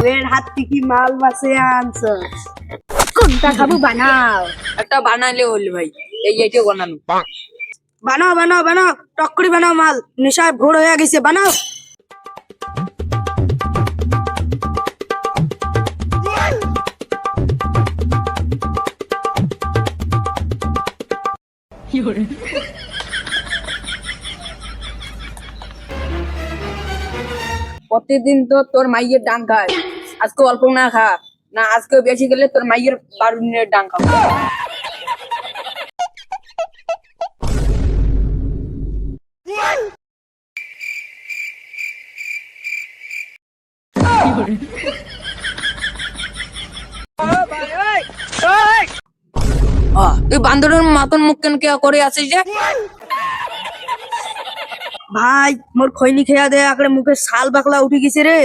বউয়ের হাত থেকে মাল বাসে আনছ কোনটা খাবো বানাও একটা বানালে হল ভাই এই এইটা বানানো বানাও বানাও বানাও টক করে বানাও মাল নেশায় ভোর হয়ে গেছে বানাও প্রতিদিন তো তোর মাইয়ের ডাং খায় আজকে অল্প না খা না আজকে বেশি গেলে তোর মাইয়ের 12 দিনের ডাং খাবো তুই বান্দরের মতন মুখ কেন কে করে আছিস যে ভাই মোর খৈনি খেয়া দে আকড়ে মুখে শাল বাকলা উঠে গেছে রে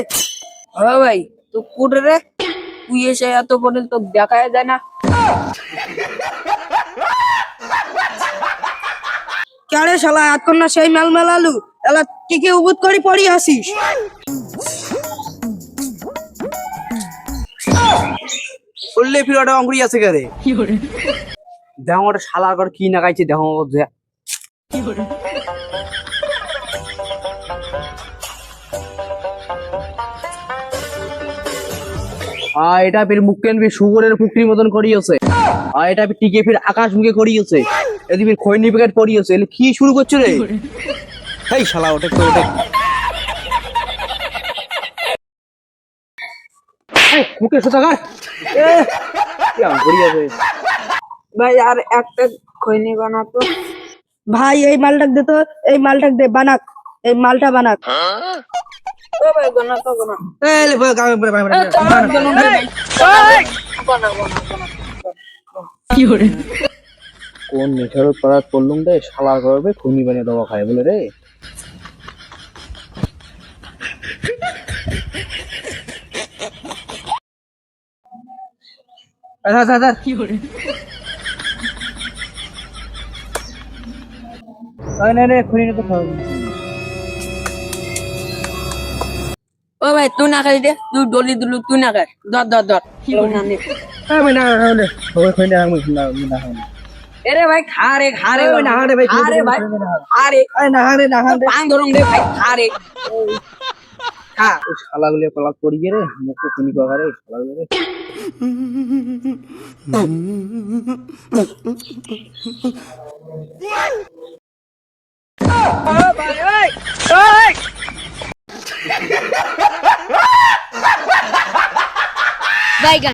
হ্যাঁ ভাই তুই কুটে রে তুই এসে এত পরে তো দেখা যায় না কেড়ে শালা এতক্ষণ না সেই মেল মেলালু এলা টিকে উবুত করে পড়ি আসিস বললে ফির ওটা অঙ্কুরি আছে কে রে দেখো ওটা শালার ঘর কি না খাইছে দেখো এটা ফির মুখ কেন ফির সুগরের পুকরির মতন করিয়েছে এটা ফির টিকে ফির আকাশ মুখে করিয়েছে এদি ফির খৈনি প্যাকেট পরিয়েছে এলে কি শুরু করছো রে এই শালা ওটা তো ওটা মুখে সোতা গায় কি অঙ্কুরি আছে ভাই আর একটা খৈনি বানাতো ভাই এই মালটাক দে তো এই মালটাক দে বানাক এই মালটা বানাক ও ভাই বানাতো বানা এই লে ভাই কোন নেশার পাড়া করলুম রে শালার করবে খুনি বানিয়ে দেওয়া খায় বলে রে কি করে না খুনি তো খাওয়া ও ভাই তুই না খাই দে তুই ডলি দিলু তুই না খাই ধর আমি না খাওয়া ওই খুনি না না এরে ভাই খা রে না রে ভাই খা রে ভাই খা রে না পান ধরুন রে ভাই খা রে খা শালা গুলো পালা করি রে মুখ খুনি করা রে শালা গুলো রে ভাই